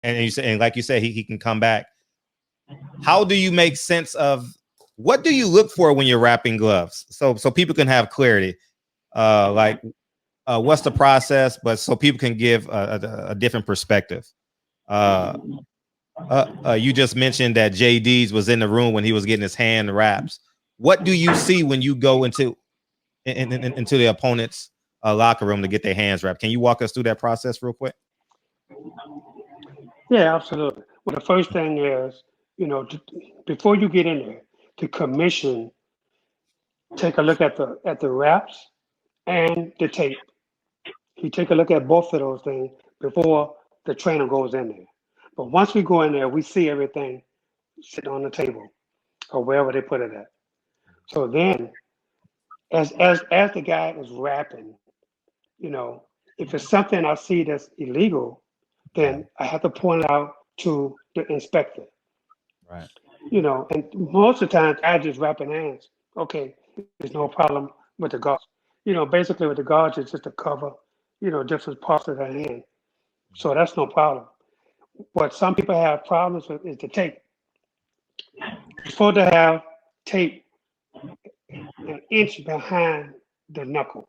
and you say, and like you said, he can come back. How do you make sense of what do you look for when you're wrapping gloves? So people can have clarity. Like what's the process, but so people can give a different perspective. Uh, you just mentioned that JD's was in the room when he was getting his hand wraps. What do you see when you go into the opponent's locker room to get their hands wrapped? Can you walk us through that process real quick? Yeah, absolutely. Well, the first thing is, before you get in there, the commission take a look at the wraps and the tape. He take a look at both of those things before the trainer goes in there. But once we go in there, we see everything sitting on the table or wherever they put it at. So then, as the guy is rapping, if it's something I see that's illegal, then I have to point it out to the inspector. Right. And most of the time I just wrapping hands. Okay, there's no problem with the guards. Basically with the guards, it's just to cover, different parts of the hand. So that's no problem. What some people have problems with is the tape. You're supposed to have tape an inch behind the knuckle.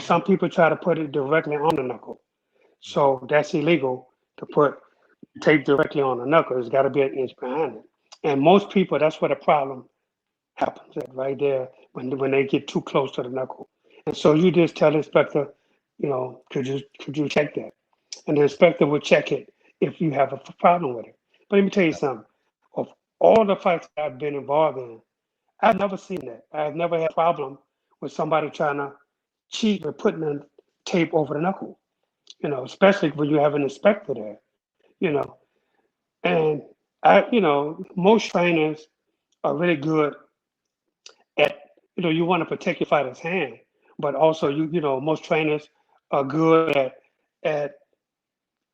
Some people try to put it directly on the knuckle. So that's illegal to put tape directly on the knuckle. It's got to be an inch behind it. And most people, that's where the problem happens at right there when they get too close to the knuckle. And so you just tell the inspector, could you check that? And the inspector will check it if you have a problem with it. But let me tell you something. Of all the fights that I've been involved in, I've never seen that. I've never had a problem with somebody trying to cheat with putting the tape over the knuckle. Especially when you have an inspector there. You know, and most trainers are really good at, you want to protect your fighter's hand, but also most trainers are good at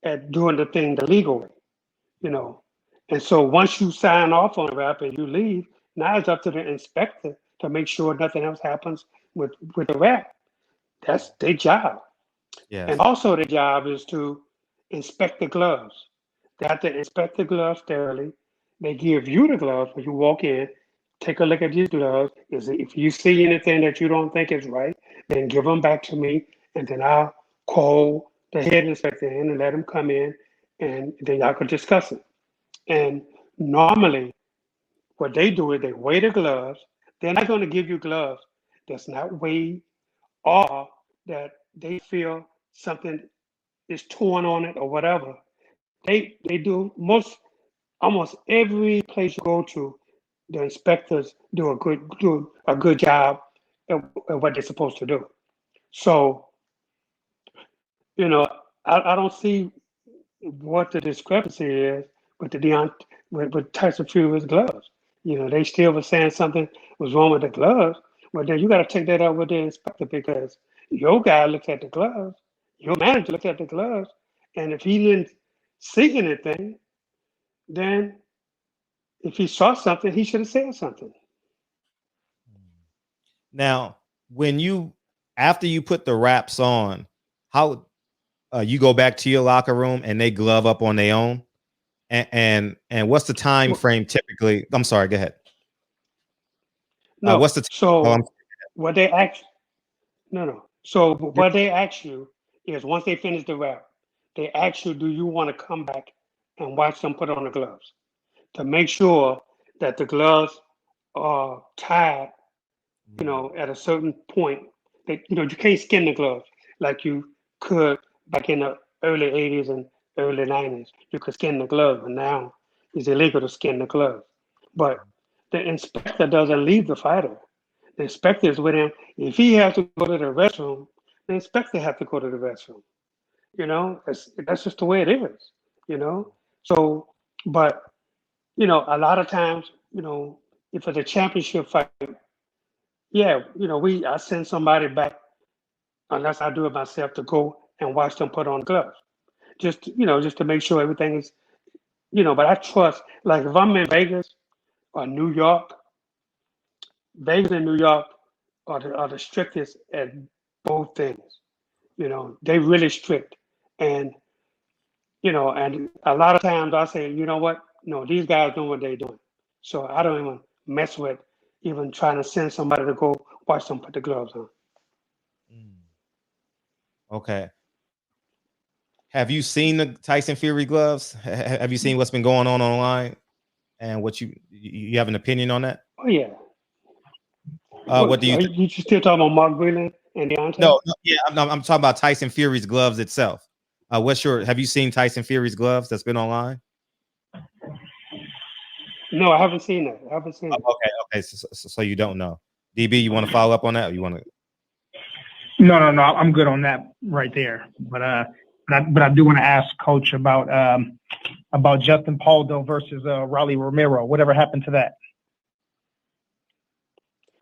at doing the thing the legal way, you know. And so once you sign off on the rap and you leave, now it's up to the inspector to make sure nothing else happens with the rap. That's their job. And Yes. also their job is to inspect the gloves. They have to inspect the gloves thoroughly. They give you the gloves when you walk in. Take a look at these gloves. If you see anything that you don't think is right, then give them back to me, and then I'll call the head inspector in and let him come in, and then y'all can discuss it. And normally, what they do is they weigh the gloves. They're not going to give you gloves that's not weighed or that they feel something is torn on it or whatever. They do almost every place you go to, the inspectors do a good job at what they're supposed to do. So you know, I don't see what the discrepancy is with the with Tyson Fury's gloves. They still were saying something was wrong with the gloves. But then you got to take that up with the inspector because your guy looked at the gloves, your manager looked at the gloves, and if he didn't see anything, then if he saw something, he should have said something. Now, when you after you put the wraps on, how you go back to your locker room and they glove up on their own, and what's the time Well, frame typically? I'm sorry, go ahead. no, What's the oh, I'm, so what they ask, no, no. So what they ask you is once they finish the wrap, they ask you, do you want to come back and watch them put on the gloves to make sure that the gloves are tied, at a certain point. That you can't skin the gloves like you could back in the early '80s and early '90s. You could skin the gloves, but now it's illegal to skin the gloves. But the inspector doesn't leave the fighter. The inspector is with him. If he has to go to the restroom, the inspector has to go to the restroom. That's just the way it is. You know. So, but a lot of times, if it's a championship fight, yeah, I send somebody back unless I do it myself to go and watch them put on gloves. Just to make sure everything is, but I trust, like if I'm in Vegas or New York, Vegas and New York are the strictest at both things. They really strict. And you know, and a lot of times I say, you know what? No, these guys know what they're doing. So I don't even mess with even trying to send somebody to go watch them put the gloves on. Mm. Okay. Have you seen the Tyson Fury gloves? Have you seen what's been going on online, and what you have an opinion on that? Oh yeah. What What do you are think? you still talking about Mark Breland and Deontay? No, no, yeah, I'm talking about Tyson Fury's gloves itself. Have you seen Tyson Fury's gloves that's been online? No, I haven't seen that. I haven't seen it. Okay, okay, so you don't know. DB, you want to follow up on that? Or you want to? No. I'm good on that right there. But I do want to ask Coach about Justin Paul though versus Raleigh Romero. Whatever happened to that?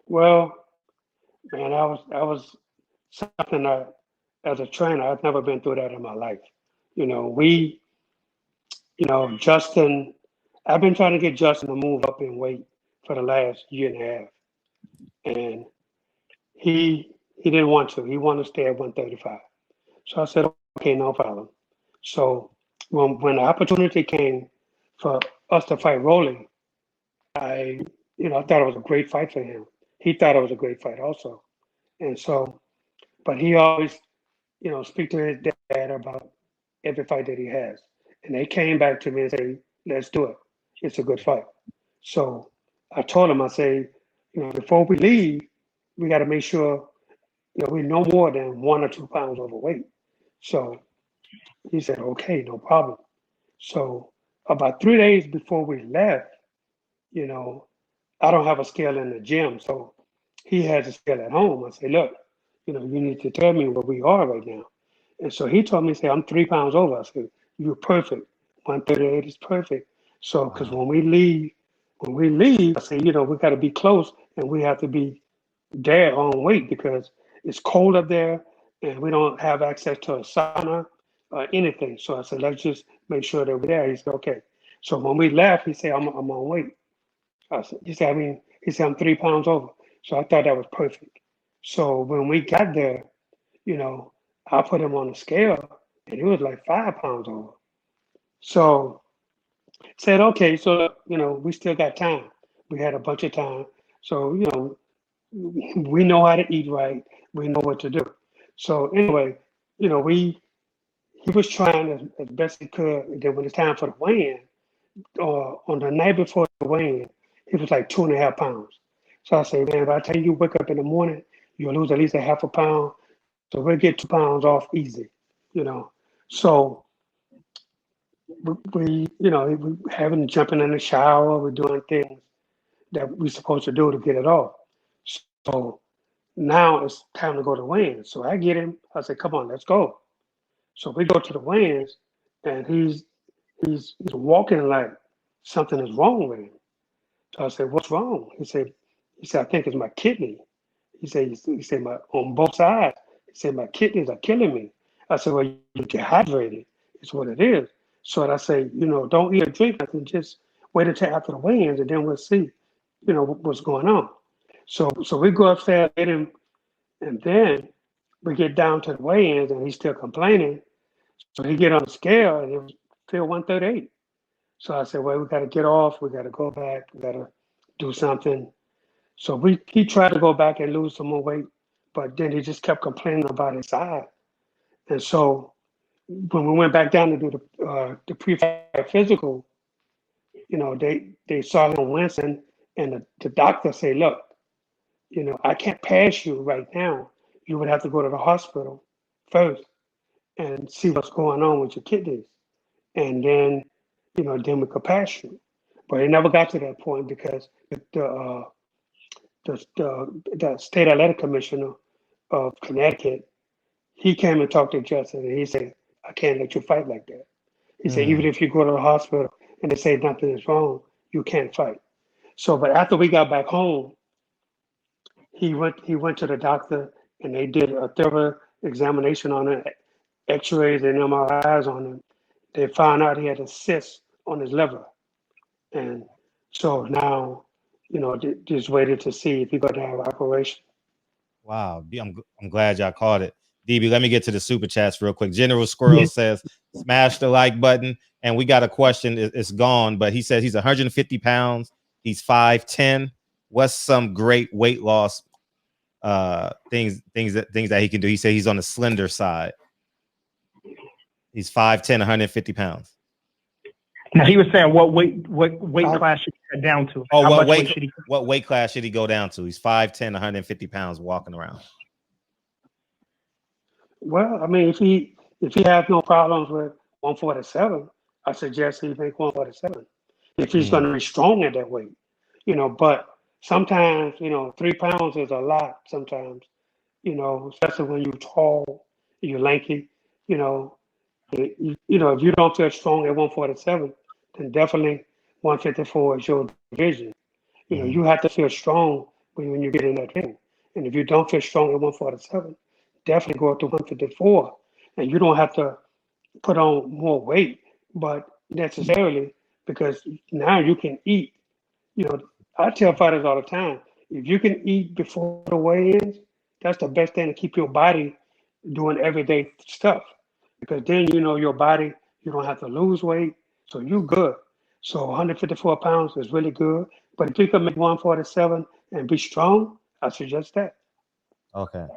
Well, man, that was something that as a trainer, I've never been through that in my life. You know, Justin, I've been trying to get Justin to move up in weight for the last year and a half. And he didn't want to. He wanted to stay at 135. So I said, okay, no problem. So when the opportunity came for us to fight Rolling, I thought it was a great fight for him. He thought it was a great fight also. And so, but he always, speak to his dad about every fight that he has. And they came back to me and say, let's do it. It's a good fight. So I told him, I say, before we leave, we got to make sure, we're no more than 1 or 2 pounds overweight. So he said, okay, no problem. So about 3 days before we left, you know, I don't have a scale in the gym. So he has a scale at home. I said, look, you need to tell me where we are right now. And so he told me, say, I'm 3 pounds over. I said, you're perfect. 138 is perfect. So, because Wow. when we leave, I say, we got to be close and we have to be there on weight because it's cold up there and we don't have access to a sauna or anything. So I said, let's just make sure that we're there. He said, okay. So when we left, he said, I'm on weight. He said, I'm 3 pounds over. So I thought that was perfect. So when we got there, you know, I put him on the scale and he was like 5 pounds over. So said, okay, so, we still got time. We had a bunch of time. So, we know how to eat right. We know what to do. So anyway, he was trying as best he could. And then when it's time for the weigh-in, on the night before the weigh-in, he was like 2.5 pounds. So I say, man, if I tell you wake up in the morning, you'll lose at least a half a pound. So we'll get 2 pounds off easy, you know. So we having jumping in the shower, we're doing things that we're supposed to do to get it off. So now it's time to go to weigh-ins. So I get him, I say, come on, let's go. So we go to the weigh-ins and he's walking like something is wrong with him. So I said, what's wrong? He said, I think it's my kidney. He said, my on both sides. He said, my kidneys are killing me. I said, well, you're dehydrated. It's what it is. So I say, don't eat or drink nothing. Just wait until after the weigh-ins and then we'll see, what's going on. So we go upstairs, get him, and then we get down to the weigh-ins and he's still complaining. So he get on the scale and it was still 138. So I said, well, we got to get off. We got to go back. We got to do something. So he tried to go back and lose some more weight, but then he just kept complaining about his eye. And so when we went back down to do the pre-fight physical, they saw him wincing, and the doctor said, look, I can't pass you right now. You would have to go to the hospital first and see what's going on with your kidneys. And then we could pass you. But it never got to that point because the state athletic commissioner of Connecticut, he came and talked to Justin and he said, I can't let you fight like that. He said, even if you go to the hospital and they say nothing is wrong, you can't fight. So, but after we got back home, he went to the doctor and they did a thorough examination on it, x-rays and MRIs on him. They found out he had a cyst on his liver. And so now, just waited to see if he got to have an operation. Wow, I'm glad y'all caught it. DB, let me get to the super chats real quick. General Squirrel says, smash the like button. And we got a question. It's gone, but he says he's 150 pounds. He's 5'10". What's some great weight loss things that he can do? He said he's on the slender side. He's 5'10", 150 pounds. Now he was saying what weight class should he get down to? Oh, How what much weight should he? what weight class should he go down to? He's 5'10", 150 pounds walking around. Well, I mean, if he has no problems with 147, I suggest he make 147. If he's going to be strong at that weight, but sometimes, 3 pounds is a lot sometimes, especially when you're tall, you're lanky, if you don't feel strong at 147, then definitely 154 is your division. You have to feel strong when you get in that ring. And if you don't feel strong at 147, definitely go up to 154. And you don't have to put on more weight, but necessarily because now you can eat. I tell fighters all the time, if you can eat before the weigh-ins, that's the best thing to keep your body doing everyday stuff. Because then your body, you don't have to lose weight, so you're good. So 154 pounds is really good. But if you can make 147 and be strong, I suggest that. Okay.